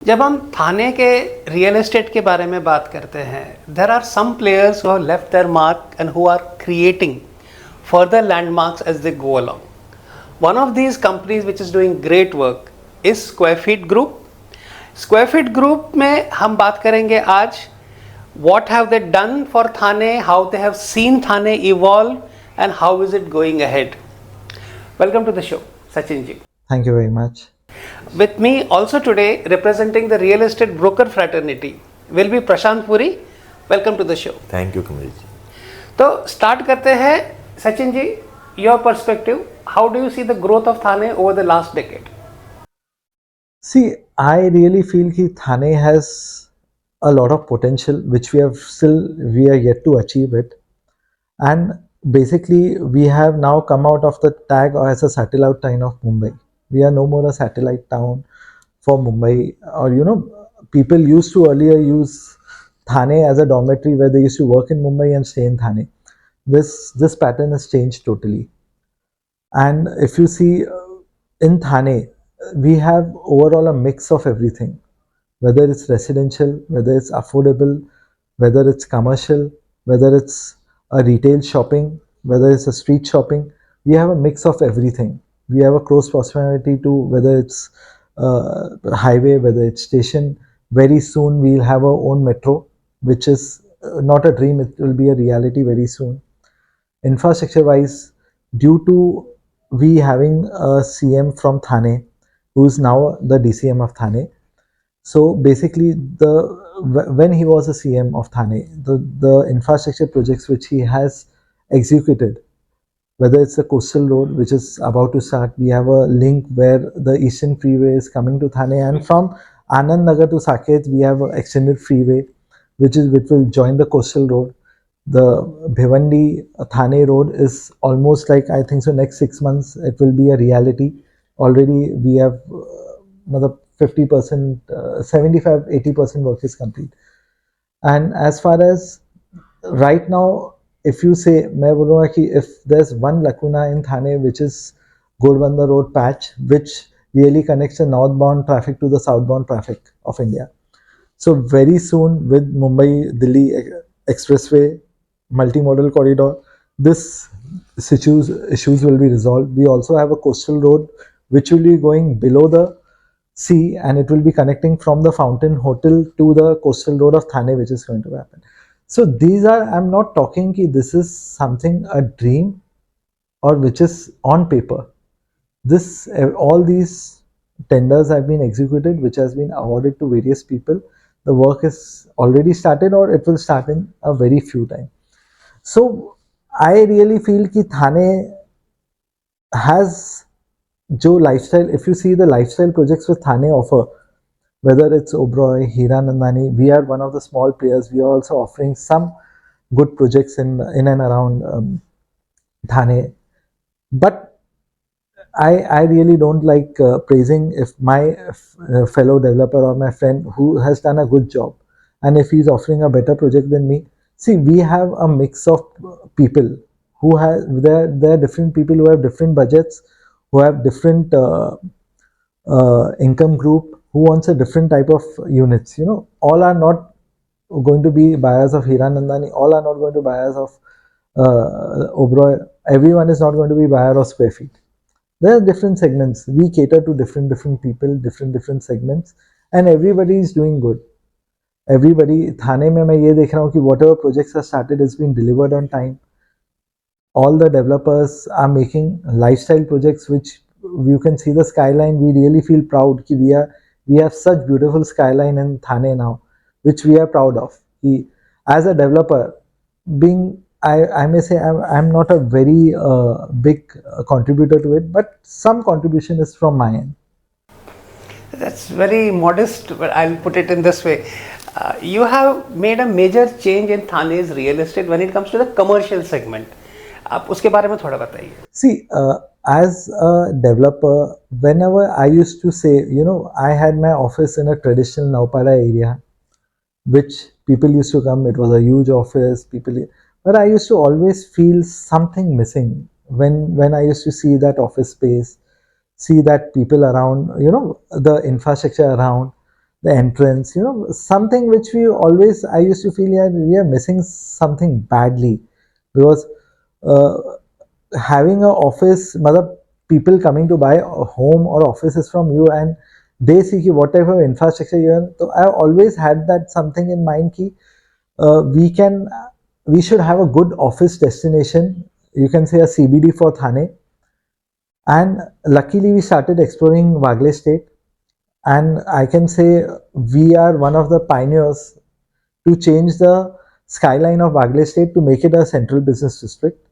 जब हम थाने के रियल एस्टेट के बारे में बात करते हैं, there are some players who have left their mark and who are creating further landmarks as they go along. One of these companies which is doing great work is Square Feet Group. Square Feet Group में हम बात करेंगे आज what have they done for Thane, how they have seen Thane evolve and how is it going ahead. Welcome to the show, Sachin ji. Thank you very much. With me also today representing the real estate broker fraternity will be Prashant Puri. Welcome to the show. Thank you, Kamal ji. तो start करते हैं Sachin ji, your perspective, how do you see the growth of Thane over the last decade? See, I really feel that Thane has a lot of potential which we are yet to achieve it. And basically we have now come out of the tag as a satellite town of Mumbai. We are no more a satellite town for Mumbai, or people used to earlier use Thane as a dormitory where they used to work in Mumbai and stay in Thane. This pattern has changed totally. And if you see in Thane, we have overall a mix of everything, whether it's residential, whether it's affordable, whether it's commercial, whether it's a retail shopping, whether it's a street shopping. We have a mix of everything. We have a close proximity to whether it's highway, whether it's station. Very soon we'll have our own metro, which is not a dream, it will be a reality very soon. Infrastructure wise, due to we having a CM from Thane, who is now the DCM of Thane. So basically, when he was a CM of Thane, the infrastructure projects which he has executed, whether it's the coastal road which is about to start, we have a link where the Eastern Freeway is coming to Thane, and from Anand Nagar to Saket we have an extended freeway which will join the coastal road. The Bhiwandi Thane road is almost like, I think so, next 6 months it will be a reality. Already we have 50%, 75-80% work is complete. And as far as right now, if you say, मैं बोलूँगा कि if there's one lacuna in Thane, which is Ghodbanda Road patch, which really connects the northbound traffic to the southbound traffic of India. So very soon with Mumbai-Delhi expressway, multimodal corridor, this issues will be resolved. We also have a coastal road which will be going below the sea, and it will be connecting from the Fountain Hotel to the coastal road of Thane, which is going to happen. So these are, I'm not talking that this is something, a dream, or which is on paper. All these tenders have been executed, which has been awarded to various people. The work is already started, or it will start in a very few time. So I really feel that Thane has जो lifestyle, if you see the lifestyle projects with Thane offer, whether it's Oberoi, Hiranandani, we are one of the small players. We are also offering some good projects in and around Thane. But I really don't like praising if my fellow developer or my friend who has done a good job, and if he's offering a better project than me. See, we have a mix of people who have, there are different people who have different budgets, who have different income group, who wants a different type of units. All are not going to be buyers of Hiranandani, all are not going to buyers of Oberoi. Everyone is not going to be buyer of Square Feet. There are different segments. We cater to different people, different segments, and everybody is doing good. Everybody, Thane mein main ye dekh raha hu ki whatever projects are started is being delivered on time. All the developers are making lifestyle projects, which you can see the skyline. We really feel proud that we have such beautiful skyline in Thane now, which we are proud of. As a developer, I may say I'm not a very big contributor to it, but some contribution is from my end. That's very modest, but I'll put it in this way. You have made a major change in Thane's real estate when it comes to the commercial segment. आप उसके बारे में थोड़ा बताइए. See, as a developer, whenever I used to say, I had my office in a traditional Naupada area, which people used to come. It was a huge office. But I used to always feel something missing when I used to see that office space, see that people around, the infrastructure around, the entrance, something which we always, I used to feel, yeah, we are missing something badly, because uh, having a office, mother, people coming to buy a home or offices from you, and they see ki whatever infrastructure you have. So I always had that something in mind ki we should have a good office destination. You can say a CBD for Thane. And luckily, we started exploring Wagle State, and I can say we are one of the pioneers to change the skyline of Wagle State to make it a central business district.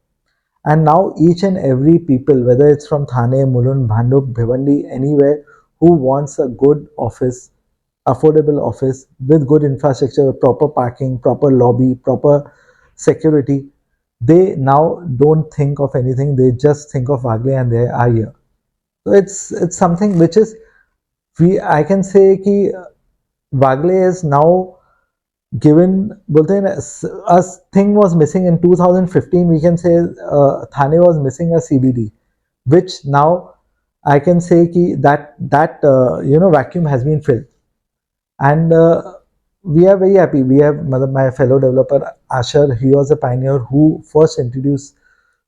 And now each and every people, whether it's from Thane, Mulund, Bhandup, Bhiwandi, anywhere, who wants a good office, affordable office with good infrastructure, proper parking, proper lobby, proper security, they now don't think of anything. They just think of Wagle and they are here. So it's something which is, I can say कि Wagle is now given, बोलते हैं ना, a thing was missing in 2015. We can say Thane was missing a CBD, which now I can say that vacuum has been filled, and we are very happy. We have my fellow developer Asher. He was a pioneer who first introduced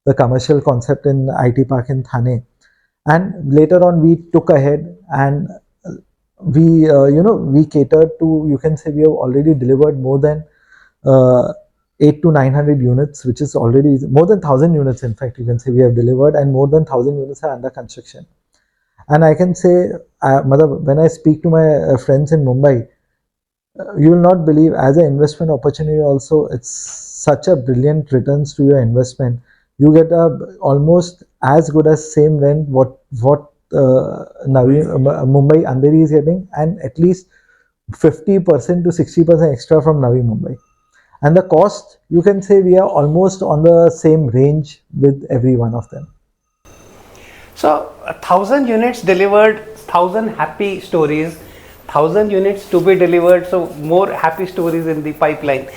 the commercial concept in IT Park in Thane, and later on we took ahead, and we catered to, you can say we have already delivered more than uh, 8 to 900 units, which is already more than 1,000 units. In fact, you can say we have delivered, and more than 1,000 units are under construction. And I can say, when I speak to my friends in Mumbai, you will not believe, as an investment opportunity also, it's such a brilliant returns to your investment. You get almost as good as same rent what Mumbai Andheri is getting, and at least 50% to 60% extra from Navi Mumbai. And the cost, you can say we are almost on the same range with every one of them. So 1,000 units delivered, 1,000 happy stories, 1,000 units to be delivered. So more happy stories in the pipeline.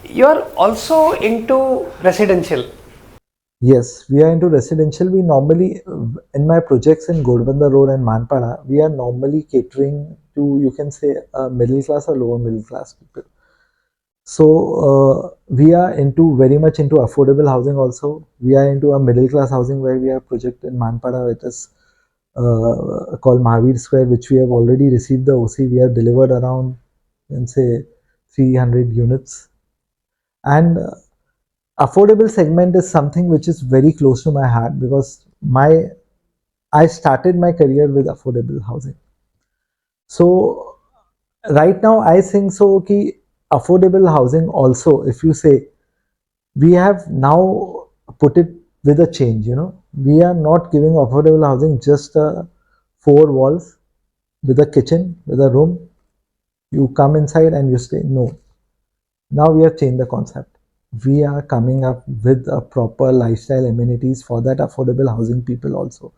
You're also into residential. Yes, we are into residential. We normally, in my projects in Godbanda Road and Manpada, we are normally catering to, you can say, middle class or lower middle class people. So we are into very much into affordable housing also. We are into a middle class housing where we have project in Manpada, which is called Mahavir Square, which we have already received the OC. We have delivered around, you can say, 300 units. And affordable segment is something which is very close to my heart, because I started my career with affordable housing. So right now I think so ki affordable housing also, if you say, we have now put it with a change, we are not giving affordable housing just four walls with a kitchen, with a room, you come inside and you stay. No, now we have changed the concept. We are coming up with a proper lifestyle amenities for that affordable housing people also.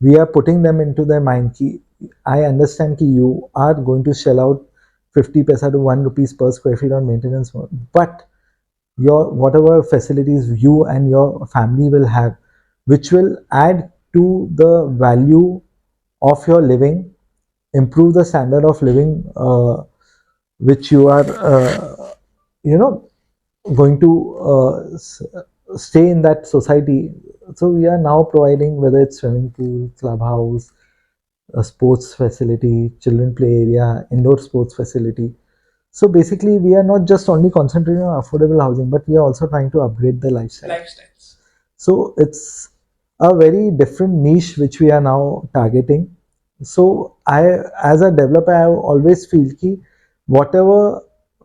We are putting them into their mind ki, I understand ki you are going to shell out 50 paisa to 1 rupees per square feet on maintenance, but your whatever facilities you and your family will have, which will add to the value of your living, improve the standard of living which you are you know going to stay in that society. So we are now providing, whether it's swimming pool, clubhouse, a sports facility, children play area, indoor sports facility. So basically, we are not just only concentrating on affordable housing, but we are also trying to upgrade the lifestyle. Lifestyles. So it's a very different niche which we are now targeting. So as a developer, I always feel ki whatever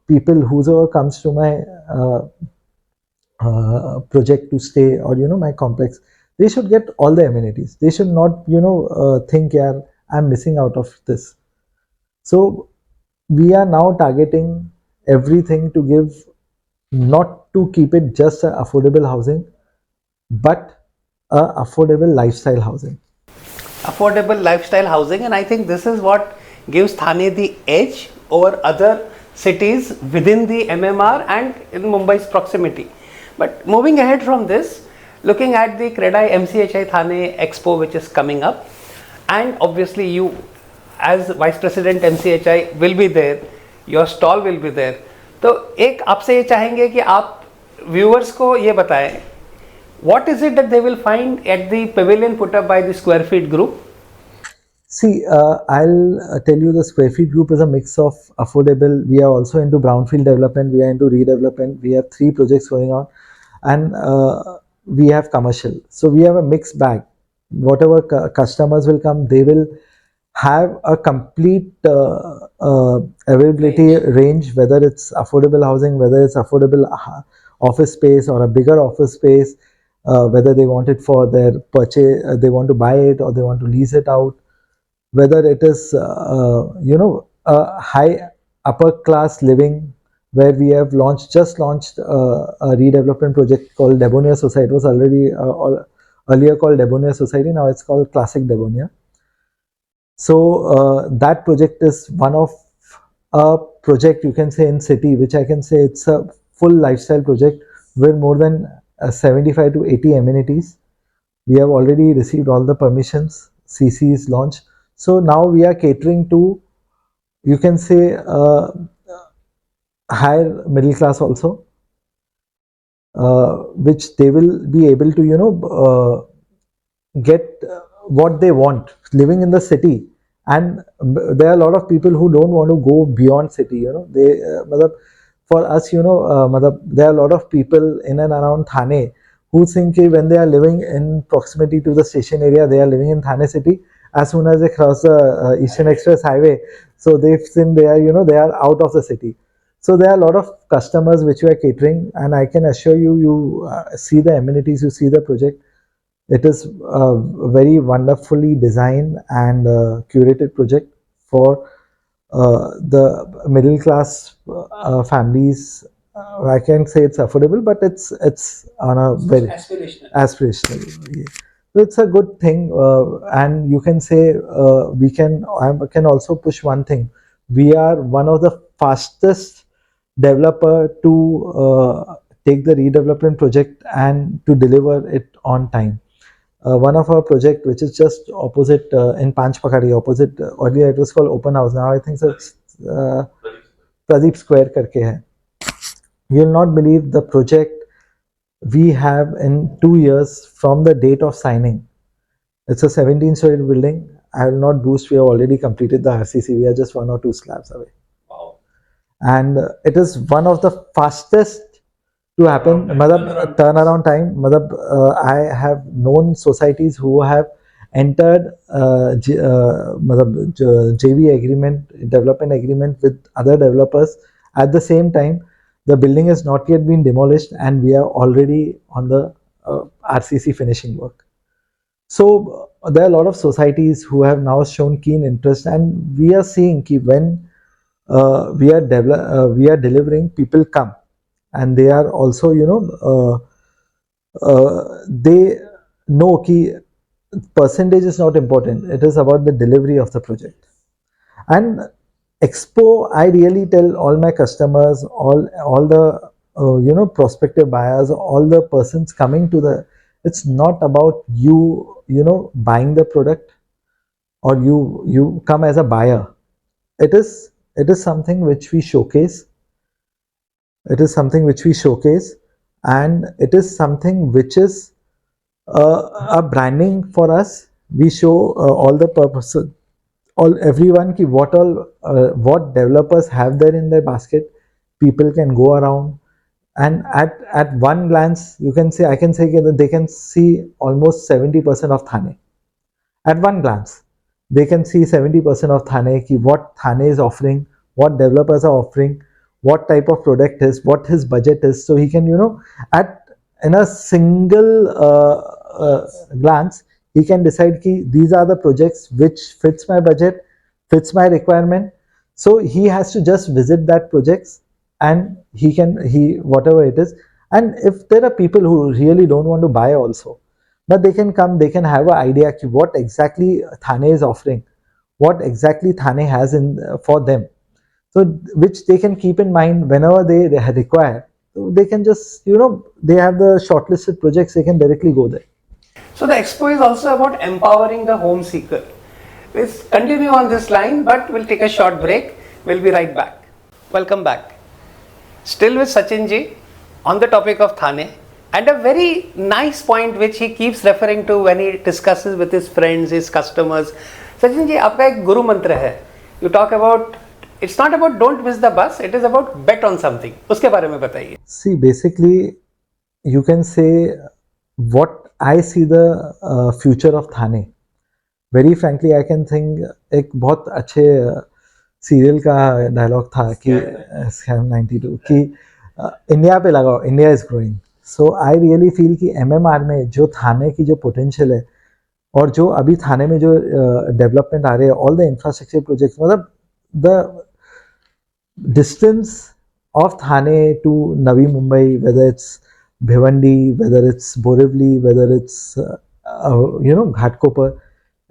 people, whoever comes to my project to stay, or my complex, they should get all the amenities. They should not think, yeah, I'm missing out of this. So we are now targeting everything to give, not to keep it just a affordable housing, but a affordable lifestyle housing. Affordable lifestyle housing, and I think this is what gives Thane the edge over other cities within the MMR and in Mumbai's proximity. But moving ahead from this, looking at the CREDAI MCHI Thane Expo, which is coming up, and obviously you as Vice President MCHI will be there, your stall will be there. तो एक आपसे ये चाहेंगे कि आप viewers को ये बताएं, what is it that they will find at the pavilion put up by the Square Feet Group? See, I'll tell you the Square Feet Group is a mix of affordable. We are also into brownfield development. We are into redevelopment. We have 3 projects going on, and we have commercial. So we have a mixed bag. Whatever customers will come, they will have a complete availability range, whether it's affordable housing, whether it's affordable office space or a bigger office space, whether they want it for their purchase, they want to buy it or they want to lease it out, whether it is a high upper class living, where we have just launched a redevelopment project called Debonair Society. It was already earlier called Debonair Society, now it's called Classic Debonair. So that project is one of a project, you can say, in city, which I can say it's a full lifestyle project with more than 75 to 80 amenities. We have already received all the permissions. CC is launched. So now we are catering to, you can say, higher middle class also, which they will be able to, get what they want living in the city. And there are a lot of people who don't want to go beyond city. They, for us, there are a lot of people in and around Thane who think when they are living in proximity to the station area, they are living in Thane city. As soon as they cross the Eastern Express Highway, so they think they are, they are out of the city. So there are a lot of customers which we are catering, and I can assure you, you see the amenities, you see the project. It is a very wonderfully designed and curated project for the middle class families. I can say it's affordable, but it's on a very aspirational. Yeah. So it's a good thing, and you can say I can also push one thing. We are one of the fastest developer to take the redevelopment project and to deliver it on time. One of our project, which is just opposite in Panchpakadi, opposite, earlier it was called Open House, now I think so it's Pradeep Square karke hai. You'll not believe the project we have in 2 years from the date of signing. It's a 17-story building. I will not boast, we have already completed the RCC. We are just 1 or 2 slabs away. Wow. And it is one of the fastest to happen. Turnaround time. I have known societies who have entered JV agreement, development agreement with other developers. At the same time, the building has not yet been demolished, and we are already on the RCC finishing work. So there are a lot of societies who have now shown keen interest, and we are seeing when we are delivering, people come, and they are also, they know ki percentage is not important. It is about the delivery of the project. And Expo, I really tell all my customers, all the prospective buyers, all the persons coming to the, it's not about buying the product or you come as a buyer. It is something which we showcase. It is something which we showcase, and it is something which is a branding for us. We show all the purposes, everyone ki what developers have there in their basket. People can go around, and at one glance, you can say, I can say that they can see almost 70% of Thane. At one glance, they can see 70% of Thane, ki what Thane is offering, what developers are offering, what type of product is, what his budget is. So he can, in a single glance, he can decide ki these are the projects which fits my budget, fits my requirement. So he has to just visit that projects, and he whatever it is. And if there are people who really don't want to buy also, but they can come, they can have an idea ki what exactly Thane is offering, what exactly Thane has in for them. So which they can keep in mind whenever they require. So they can just, they have the shortlisted projects, they can directly go there. So the expo is also about empowering the home seeker. Let's continue on this line, but we'll take a short break. We'll be right back. Welcome back. Still with Sachin ji on the topic of Thane, and a very nice point which he keeps referring to when he discusses with his friends, his customers. Sachin ji, आपका एक गुरु मंत्र है. You talk about, it's not about don't miss the bus, it is about bet on something. उसके बारे में बताइए. See, basically, you can say what I see the future of Thane. Very frankly, I can think एक बहुत अच्छे serial का dialogue था कि स्कैम 92 कि इंडिया पे लगाओ, India is growing. So I really feel कि एमएमआर में जो थाने की जो पोटेंशियल है और जो अभी थाने में जो डेवलपमेंट आ रहे हैं, ऑल द इंफ्रास्ट्रक्चर प्रोजेक्ट्स, मतलब the distance of Thane to Navi Mumbai, whether it's Bhiwandi, whether it's Borivali, whether it's Ghatkopar,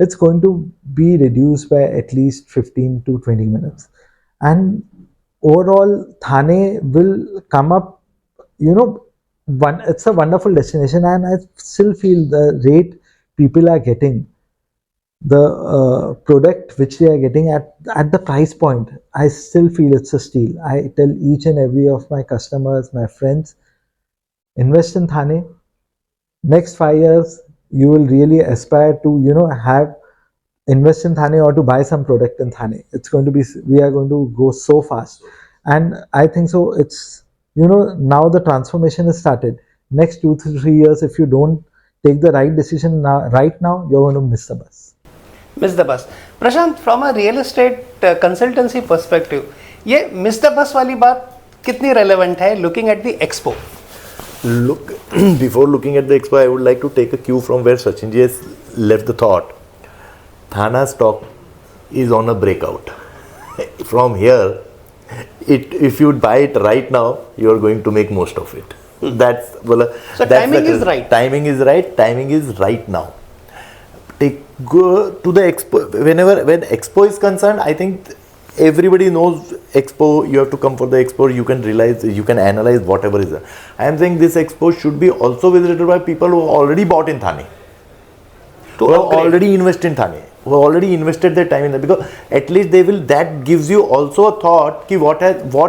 it's going to be reduced by at least 15 to 20 minutes. And overall, Thane will come up, it's a wonderful destination, and I still feel the rate people are getting, the product which they are getting at the price point, I still feel it's a steal. I tell each and every of my customers, my friends, invest in Thane. Next 5 years, you will really aspire to have invest in Thane or to buy some product in Thane. It's going to be, we are going to go so fast, and I think so it's now the transformation has started. Next 2 to 3 years, if you don't take the right decision now, right now, you're going to miss the bus. Miss the bus. Prashant, from a real estate consultancy perspective, ये miss the bus वाली बात कितनी relevant है looking at the expo? Look, before looking at the expo, I would like to take a cue from where Sachin ji has left the thought. Thana stock is on a breakout. From here, if you buy it right now, you are going to make most of it. That's well. So that's timing is right. Timing is right. Timing is right now. Go to the expo. When expo is concerned, I think everybody knows expo. You have to come for the expo. You can realize, you can analyze whatever is there. I am saying this expo should be also visited by people who already bought in Thane, who have already invested in Thane, who have already invested their time in that, because at least they will. That gives you also a thought ki what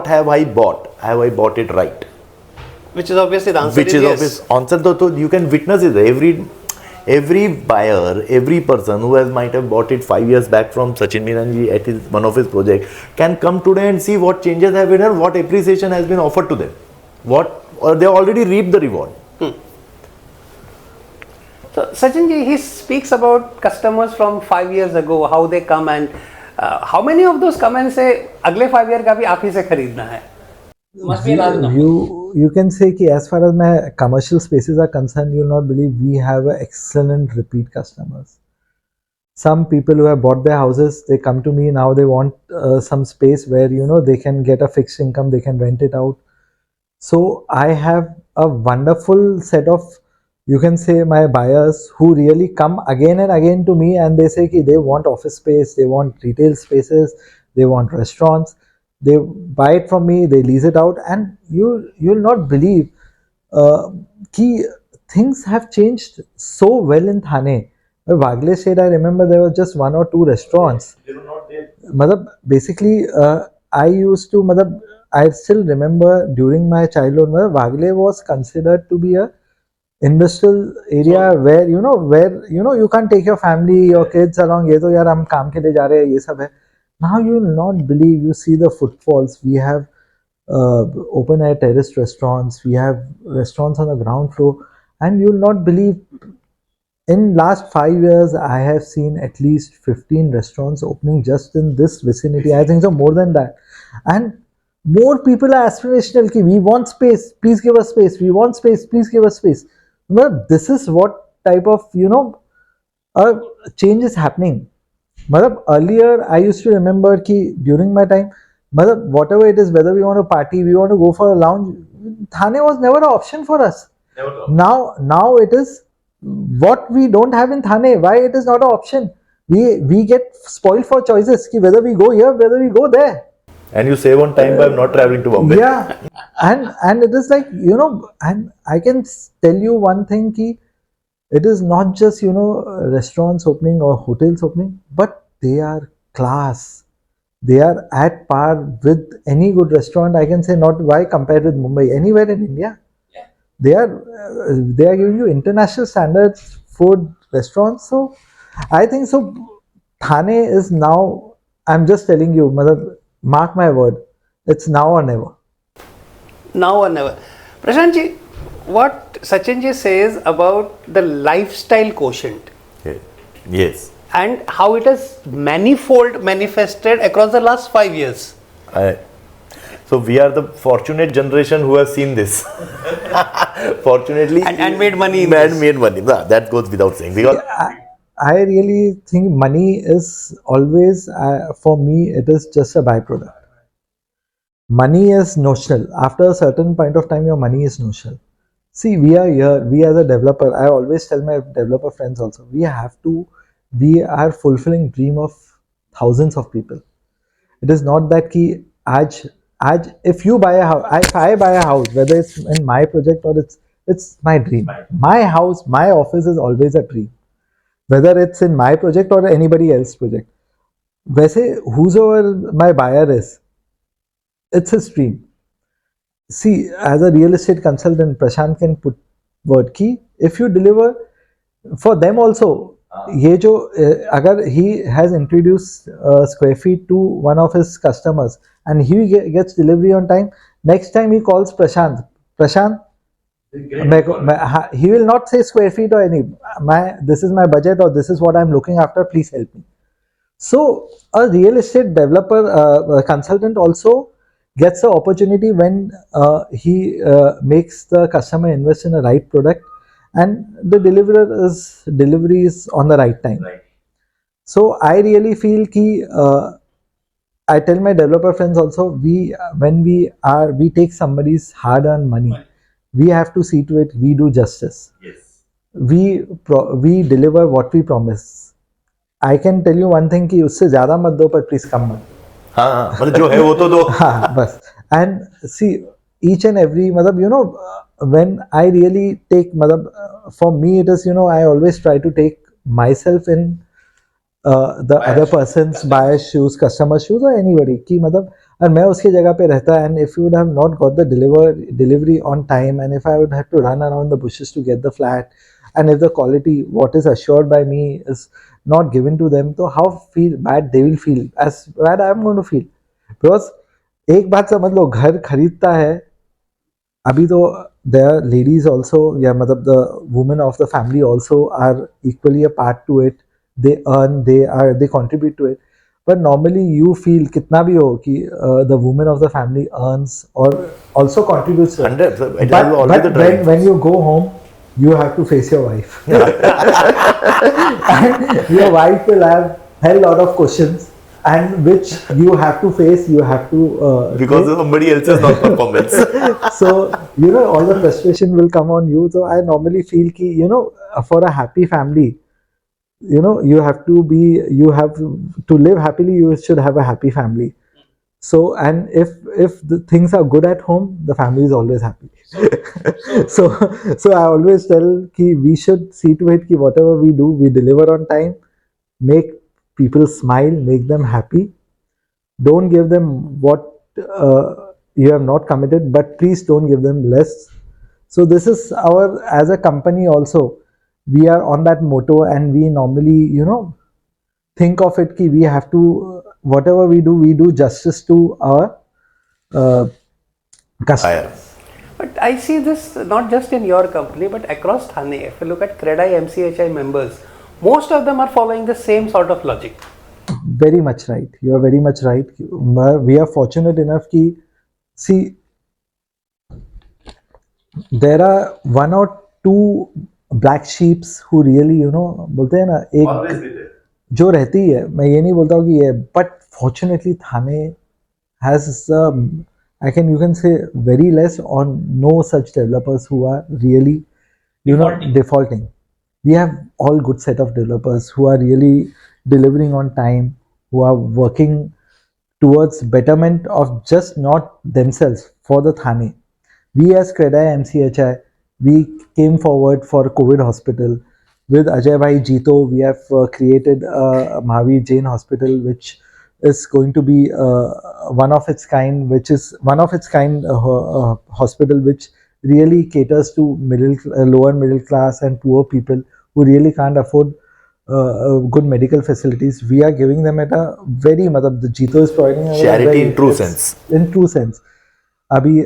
have I bought? Have I bought it right? Which is obviously the answer. Which is yes. Obvious answer. So you can witness it. Every buyer, every person who might have bought it 5 years back from Sachin Mirani at one of his projects can come today and see what changes have been and what appreciation has been offered to them. Or they already reaped the reward. So Sachin ji, he speaks about customers from 5 years ago, how they come, and how many of those come and say, अगले 5 year का भी आप ही से खरीदना है? Must be a large number. You can say कि as far as my commercial spaces are concerned, you'll not believe we have excellent repeat customers. Some people who have bought their houses, they come to me now. They want some space where they can get a fixed income, they can rent it out. So I have a wonderful set of, you can say, my buyers who really come again and again to me, and they say कि they want office space, they want retail spaces, they want restaurants. They buy it from me, they lease it out, and you'll not believe कि things have changed so well in Thane. Wagle said, I remember there were just 1 or 2 restaurants. They were not there. Basically, I still remember during my childhood, Wagle was considered to be a industrial area where you can't take your family, your kids along. ये तो यार हम काम के लिए जा रहे हैं, ये सब है. Now you will not believe, you see the footfalls. We have open air terraced restaurants, we have restaurants on the ground floor, and you will not believe, in last 5 years I have seen at least 15 restaurants opening just in this vicinity. I think so, more than that. And more people are aspirational ki we want space, please give us space, we want space, please give us space. Well, this is what type of change is happening. Earlier I used to remember ki during my time, whatever it is, whether we want to party, we want to go for a lounge, Thane was never an option for us. Now it is what we don't have in Thane. Why it is not an option? We get spoiled for choices ki whether we go here, whether we go there. And you save on time by not traveling to Bombay. Yeah, and it is like, and I can tell you one thing ki it is not just restaurants opening or hotels opening, but they are class. They are at par with any good restaurant. I can say, not why compared with Mumbai, anywhere in India. They are giving you international standards food restaurants. So I think so. Thane is now. I'm just telling you, mother. Mark my word. It's now or never. Now or never. Prashantji, what Sachinji says about the lifestyle quotient Yeah. Yes. and how it has manifold manifested across the last 5 years. So we are the fortunate generation who have seen this. Fortunately, And made money in and this. made money. Nah, that goes without saying. Because I really think money is always, for me, it is just a byproduct. Money is notional. After a certain point of time, your money is notional. See, we are here, we as a developer, I always tell my developer friends also, we are fulfilling dream of thousands of people. It is not that ki if you buy a house, if I buy a house, whether it's in my project or it's my dream. My house, my office is always a dream. Whether it's in my project or anybody else's project. वैसे whosoever my buyer is, it's his dream. See, as a real estate consultant, Prashant can put word key. If you deliver for them also, ये जो अगर he has introduced square feet to one of his customers and he gets delivery on time, next time he calls Prashant. Prashant, he will not say square feet or any. This is my budget or this is what I'm looking after. Please help me. So a real estate developer consultant also gets the opportunity when he makes the customer invest in a right product and the delivery is on the right time. So I really feel ki I tell my developer friends also, when we take somebody's hard-earned money, we have to see to it we do justice. We deliver what we promise. I can tell you one thing कि उससे ज़्यादा मत दो पर please come मत. हाँ, मतलब जो है वो तो दो. हाँ बस. And see, each and every मतलब when I really take for me it is I always try to take myself in the other person's buyer's shoes, customer shoes or anybody कि और मैं उसकी जगह पे रहता and if you would have not got the delivery on time and if I would have to run around the bushes to get the flat and if the quality what is assured by me is not given to them, so how bad they will feel, as bad I am going to feel. Because एक बात समझ लो, घर खरीदता है अभी तो there are ladies also, मतलब the women of the family also are equally a part to it. They earn, they contribute to it. But normally you feel कितना भी हो कि the woman of the family earns or also contributes. 100%. But when you go home, you have to face your wife. And your wife will have hell lot of questions and which you have to face, you have to because of somebody else's non-performance. So all the frustration will come on you. So I normally feel ki for a happy family, you have to live happily, you should have a happy family. So and if the things are good at home, the family is always happy. So I always tell ki we should see to it ki whatever we do, we deliver on time, make people smile, make them happy. Don't give them what you have not committed, but please don't give them less. So this is as a company also, we are on that motto and we normally think of it ki we have to whatever we do justice to our customers. But I see this not just in your company but across Thane. If you look at CREDAI MCHI members, most of them are following the same sort of logic. Very much right. You are very much right. We are fortunate enough ki see, there are one or two black sheeps who really बोलते हैं ना एक जो रहती है, मैं ये नहीं बोलता हूँ कि ये, but fortunately Thane has you can say very less or no such developers who are really defaulting. We have all good set of developers who are really delivering on time, who are working towards betterment of just not themselves, for the Thane. We as CREDAI MCHI, we came forward for COVID hospital. With Ajay Bhai Jito, we have created Mahavir Jain Hospital, which is going to be one of its kind, which is one of its kind hospital which really caters to lower middle class and poor people who really can't afford good medical facilities. We are giving them at a very, the Jito is providing them at a Charity very, in true sense. in true sense. Abhi,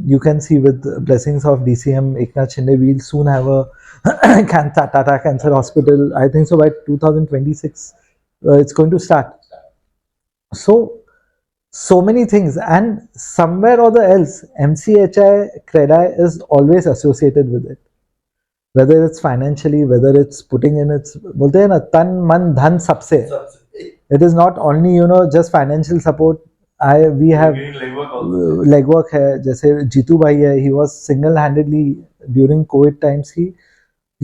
you can see with blessings of DCM Eknath Shinde, we'll soon have a Tata Cancer Hospital. I think so by 2026, it's going to start. So many things, and somewhere or the else, MCHI CREDAI is always associated with it. Whether it's financially, whether it's putting in its, बोलते हैं ना तन मन धन सबसे. It is not only just financial support. We have legwork है, जैसे जीतू भाई है, he was single-handedly during COVID times, he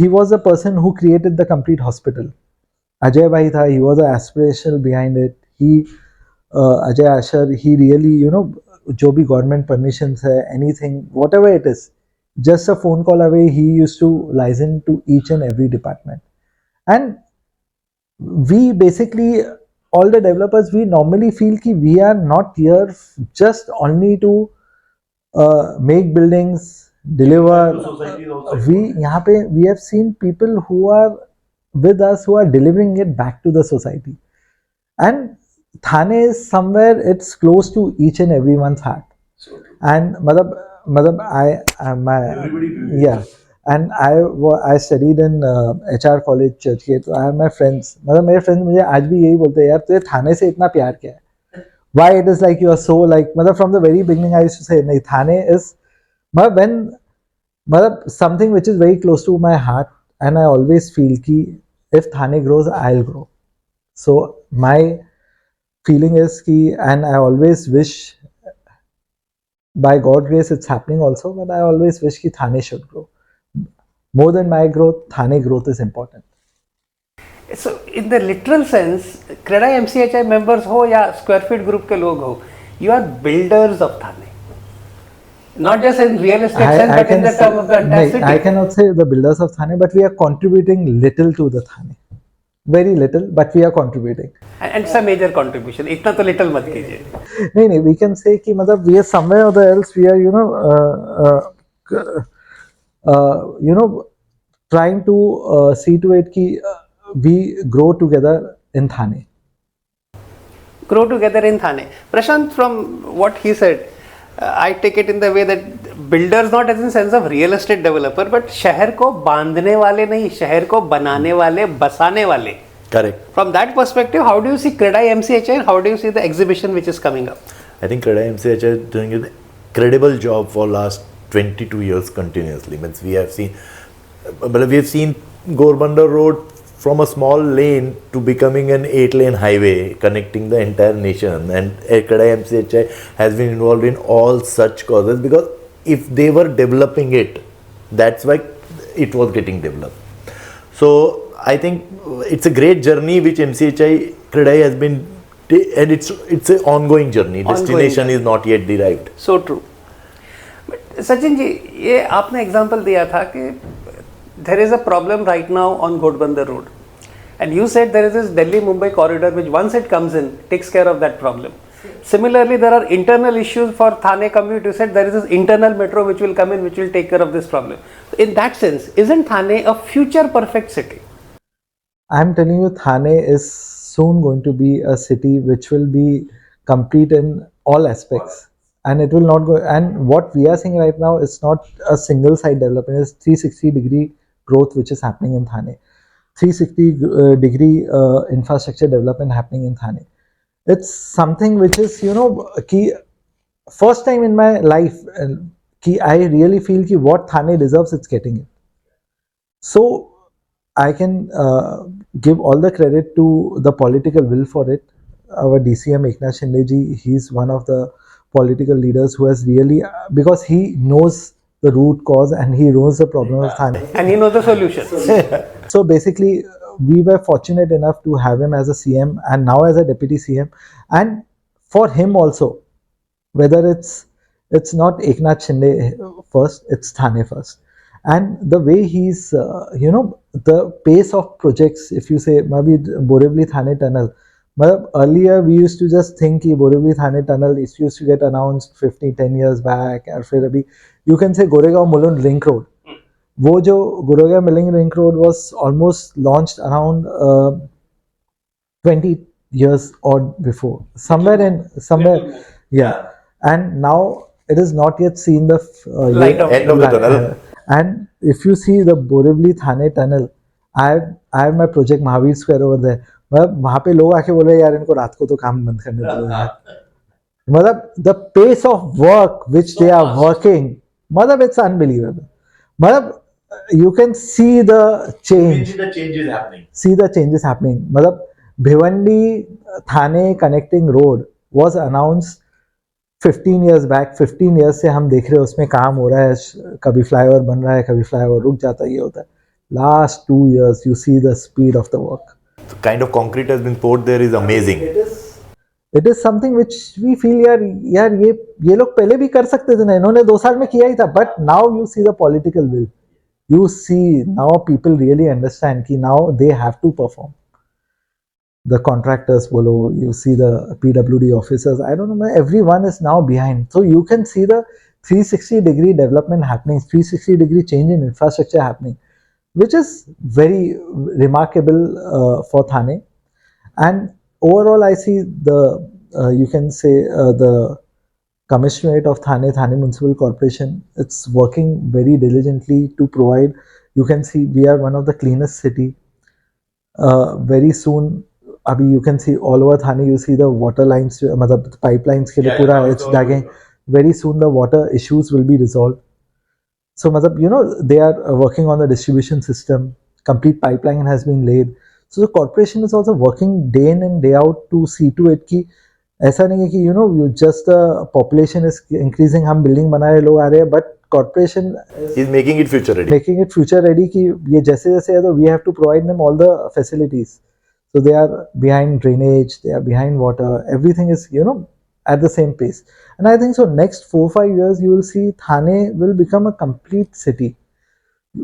was the person who created the complete hospital. Ajay bhai tha, he was the aspirational behind it. Ajay Asher, he really, जो भी government permissions है, anything, whatever it is, just a phone call away, he used to liaison to each and every department. And we basically, all the developers, we normally feel that we are not here just only to make buildings, deliver. We have seen people who are with us who are delivering it back to the society. And Thane is somewhere, it's close to each and everyone's heart. And and I studied in HR college Churchgate. I have my friends. मेरे friends मुझे आज भी यही बोलते हैं, यार तुझे थाने से इतना प्यार क्या है? Why it is like you are so like, from the very beginning I used to say, नहीं, Thane is, something which is very close to my heart, and I always feel कि if Thane grows, I'll grow. So my feeling is कि, and I always wish, by God's grace, it's happening also, but I always wish कि Thane should grow. More than my growth, Thane growth is important. So, in the literal sense, CREDAI MCHI members हो या Square Feet Group के लोग हो, you are builders of Thane. Not just in real estate sense, but in the term of the entire city. I cannot say the builders of Thane, but we are contributing little to the Thane. Very little, but we are contributing. And it's a major contribution. इतना तो little मत कीजिए. नहीं, we can say कि we are somewhere or the else, we are trying to see to it कि we grow together in Thane. Grow together in Thane. Prashant, from what he said, I take it in the way that builders not as in sense of real estate developer, but शहर को बांधने वाले नहीं, शहर को बनाने वाले, बसाने वाले. Correct. From that perspective, how do you see CREDAI MCHI and how do you see the exhibition which is coming up? I think CREDAI MCHI is doing an incredible job for last 22 years continuously. Means we have seen Gorbandar Road from a small lane to becoming an 8-lane highway connecting the entire nation, and CREDAI MCHI has been involved in all such causes, because if they were developing it, that's why it was getting developed. So I think it's a great journey which MCHI CREDAI has been, and it's an ongoing journey. Destination is not yet derived. So true. But Sachin ji, ये आपने example दिया था कि there is a problem right now on Ghodbandar Road, and you said there is this Delhi-Mumbai corridor which once it comes in takes care of that problem. Similarly, there are internal issues for Thane commute. You said there is this internal metro which will come in, which will take care of this problem. In that sense, isn't Thane a future perfect city? I'm telling you, Thane is soon going to be a city which will be complete in all aspects, and it will not go. And what we are seeing right now is not a single side development; it's 360-degree growth which is happening in Thane, 360-degree infrastructure development happening in Thane. It's something which is, key, first time in my life, key, I really feel ki what Thane deserves, it's getting it. So I can give all the credit to the political will for it. Our DCM Eknath Shinde ji, he's one of the political leaders who has really, because he knows the root cause and he knows the problem of Thane. And he knows the solution. So basically, we were fortunate enough to have him as a CM and now as a deputy CM. And for him also, whether it's not Eknath Shinde first, it's Thane first. And the way he's, the pace of projects, if you say, maybe Borivali Thane Tunnel, but earlier we used to just think कि Borivali Thane Tunnel it used to get announced 10 years back, और फिर अभी you can say Goregaon Mulund Link Road. वो जो Goregaon Mulund Link Road was almost launched around 20 years or before, somewhere, yeah. And now it is not yet seen the Light of End of the tunnel. and if you see the Borivali Thane tunnel, I have my project Mahavir Square over there. मतलब वहाँ पे लोग आके बोले यार इनको रात को तो काम बंद करने दो यार. मतलब the pace of work which they are working, मतलब it's unbelievable. मतलब you can see the change. The change is happening. See the changes happening. मतलब Bhiwandi Thane connecting road was announced 15 years back. 15 years से हम देख रहे हैं उसमें काम हो रहा है, कभी फ्लाईओवर बन रहा है, कभी फ्लाईओवर रुक जाता है, ये होता है. Last 2 years you see the speed of the work. The kind of concrete has been poured there is amazing. It is something which we feel यार ये लोग पहले भी कर सकते थे ना, इन्होंने 2 साल में किया ही था. But now you see the political will. You see now people really understand कि now they have to perform. The contractors below, you see the PWD officers, I don't know, everyone is now behind. So you can see the 360-degree development happening, 360-degree change in infrastructure happening, which is very remarkable for Thane. And overall, I see the, you can say, the Commissionerate of Thane Municipal Corporation, it's working very diligently to provide, you can see we are one of the cleanest city. Very soon, abhi you can see all over Thane, you see the water lines, matlab pipelines ke liye pura it's dagging. Very soon the water issues will be resolved. So matlab, they are working on the distribution system. Complete pipeline has been laid. So the corporation is also working day in and day out to see to it कि ऐसा नहीं है कि you just the population is increasing, हम building बना रहे, लोग आ रहे हैं, but corporation is making it future ready. Making it future ready कि ये जैसे जैसे है तो we have to provide them all the facilities. So they are behind drainage, they are behind water, everything is at the same pace. And I think so next 4-5 years you will see Thane will become a complete city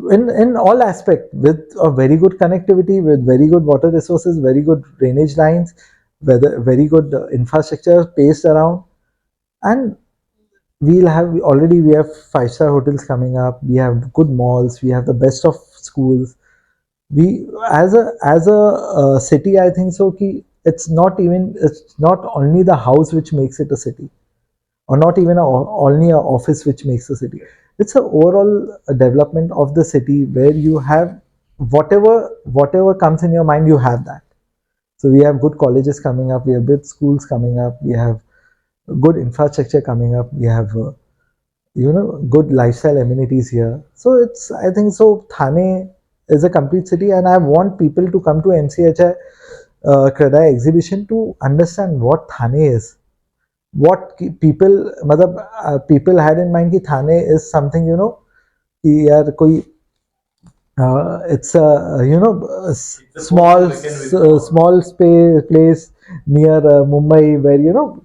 in all aspect, with a very good connectivity, with very good water resources, very good drainage lines, very good infrastructure paced around. And we have 5-star hotels coming up, we have good malls, we have the best of schools. We as a city, I think so ki it's not only the house which makes it a city, or not even only a office which makes a city. It's a overall development of the city where you have whatever comes in your mind, you have that. So we have good colleges coming up, we have good schools coming up, we have good infrastructure coming up, we have good lifestyle amenities here. So it's, I think so Thane is a complete city, and I want people to come to MCHI CREDAI exhibition to understand what Thane is. What people people had in mind कि Thane is something कि यार कोई it's a small place near Mumbai, where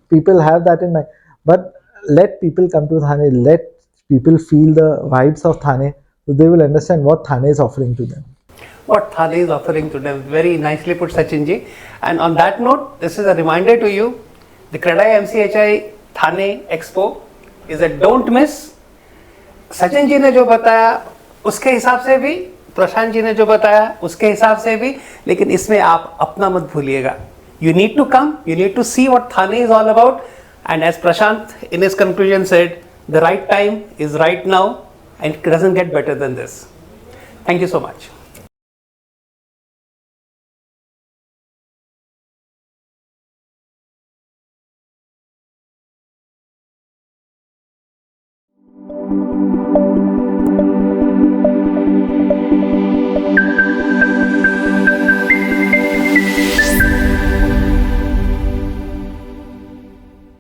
people have that in mind. But let people come to Thane, let people feel the vibes of Thane, so they will understand what Thane is offering to them. What Thane is offering to them. Very nicely put, Sachin ji. And on that note, this is a reminder to you, the CREDAI MCHI Thane Expo is a don't miss. Sachin ji ने जो बताया उसके हिसाब से भी, प्रशांत जी ने जो बताया उसके हिसाब से भी, लेकिन इसमें आप अपना मत भूलिएगा. You need to come, you need to see what Thane is all about, and as Prashant in his conclusion said, the right time is right now, and it doesn't get better than this. Thank you so much.